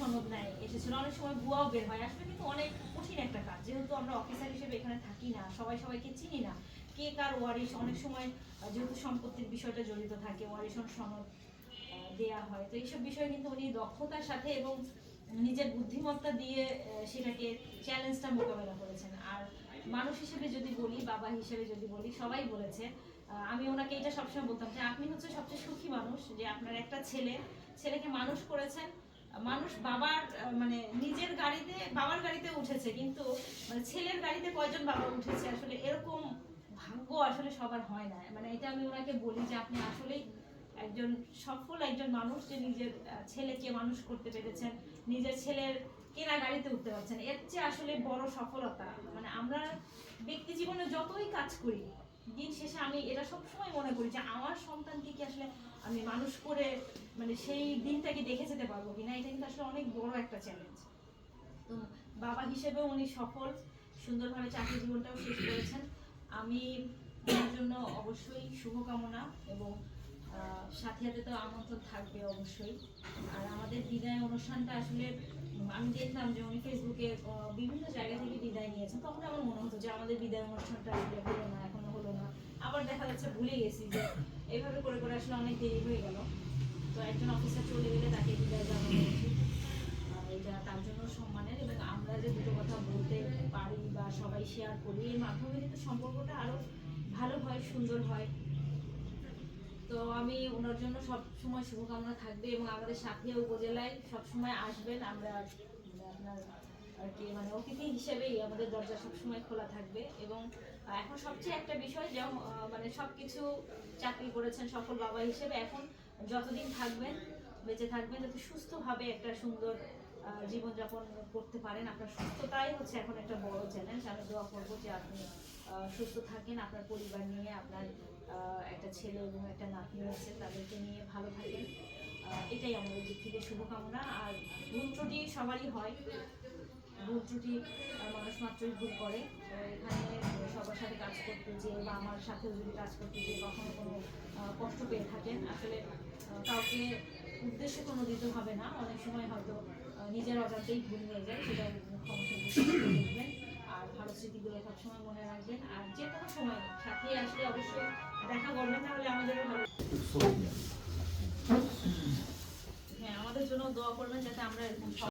সনদ নেয় এসেছিল, অনেক সময় ভুয়াও বের হয়। আসলে কিন্তু অনেক কঠিন একটা কাজ, যেহেতু আমরা অফিসার হিসেবে এখানে থাকি না, সবাই সবাইকে চিনি না, কে কার ওয়ারিশ। অনেক সময় যেহেতু সম্পত্তির বিষয়টা জড়িত থাকে, ওয়ারিশন সনদ দেয়া হয়, তো এইসব বিষয়ে কিন্তু উনি দক্ষতার সাথে এবং নিজের বুদ্ধিমত্তা দিয়ে সেটাকে চ্যালেঞ্জটা মোকাবেলা করেছেন। আর মানুষ হিসেবে যদি বলি, বাবা হিসেবে যদি বলি, সবাই বলেছে, আমি ওনাকে এটা সবসময় বলতাম যে আপনি হচ্ছে সবচেয়ে সুখী মানুষ, যে আপনার একটা ছেলেকে মানুষ করেছেন। মানুষ বাবার মানে নিজের গাড়িতে, বাবার গাড়িতে উঠেছে, কিন্তু মানে ছেলের গাড়িতে কয়জন বাবা উঠেছে, আসলে এরকম ভাগ্য আসলে সবার হয় না। মানে এটা আমি ওনাকে বলি যে আপনি আসলেই একজন সফল একজন মানুষ, যে নিজের ছেলেকে মানুষ করতে পেরেছেন, নিজের ছেলের কেনা গাড়িতে উঠতে পারছেন। এর চেয়ে আসলে বড় সফলতা, মানে আমরা ব্যক্তি জীবনে যতই কাজ করি, দিন শেষে আমি এটা সবসময় মনে করি যে আমার সন্তানকে কি আসলে আমি মানুষ করে মানে সেই দিনটাকে দেখে যেতে পারবো কিনা, এটা কিন্তু আসলে অনেক বড় একটা চ্যালেঞ্জ। তো বাবা হিসেবে উনি সফল, সুন্দরভাবে চাকরি জীবনটাও শেষ করেছেন। আমি ওনার জন্য অবশ্যই শুভকামনা, এবং সাথে সাথে তো আমন্ত্রণ থাকবে অবশ্যই। আর আমাদের বিদায় অনুষ্ঠানটা আসলে আমি দেখলাম যে উনি ফেসবুকে বিভিন্ন জায়গা থেকে বিদায় নিয়েছেন, তখন আমার মনে হতো যে আমাদের বিদায় অনুষ্ঠানটা আসলে হলো না, এখনো হলো না। আবার দেখা যাচ্ছে ভুলে গেছি, যে এইভাবে করে করে আসলে অনেক দেরি হয়ে গেল। তো একজন অফিসার চলে গেলে তাকে বিদায় জানানো উচিত, এটা তার জন্য সম্মানের। এবং আমরা যে দুটো কথা বলতে পারি বা সবাই শেয়ার করি, এর মাধ্যমে কিন্তু সম্পর্কটা আরো ভালো হয়, সুন্দর হয়। তো আমি ওনার জন্য সব সময় শুভকামনা থাকবে, এবং আমাদের সাথিয়া উপজেলায় সব সময় আসবেন। আমরা আপনার আর কি মানে অতিথি হিসেবেই আমাদের দরজা সবসময় খোলা থাকবে। এবং এখন সবচেয়ে একটা বিষয়, যে মানে সবকিছু চাকরি করেছেন সফল বাবা হিসেবে, এখন যতদিন থাকবেন, বেঁচে থাকবেন, যাতে সুস্থভাবে একটা সুন্দর জীবনযাপন করতে পারেন। আপনার সুস্থতাই হচ্ছে এখন একটা বড় চ্যালেঞ্জ। আমি দোয়া করবো যে আপনি সুস্থ থাকেন, আপনার পরিবার নিয়ে, আপনার একটা ছেলে এবং একটা নাতনি আছে, তাদেরকে নিয়ে ভালো থাকেন। এটাই আমাদের দিক থেকে শুভকামনা। আর ভুল ত্রুটি সবারই হয়, ভুল ত্রুটি মানুষ মাত্রই ভুল করে। তো এখানে সবার সাথে কাজ করতে যেয়ে বা আমার সাথেও যদি কাজ করতে যেয়ে কখনো কোনো কষ্ট পেয়ে থাকেন, আসলে কাউকে উদ্দেশ্য কোনো দিতে হবে না। অনেক সময় হয়তো নিজের অজান্তেই ভুল হয়ে যায়, সেটা ক্ষমতা দেখবেন। আর ভালো স্মৃতিগুলো সবসময় মনে রাখবেন। আর যে কোনো সময় সাথে আসলে অবশ্যই দেখা করবেন, তাহলে আমাদেরও ভালো। হ্যাঁ, আমাদের জন্য দোয়া করবেন যাতে আমরা এরকম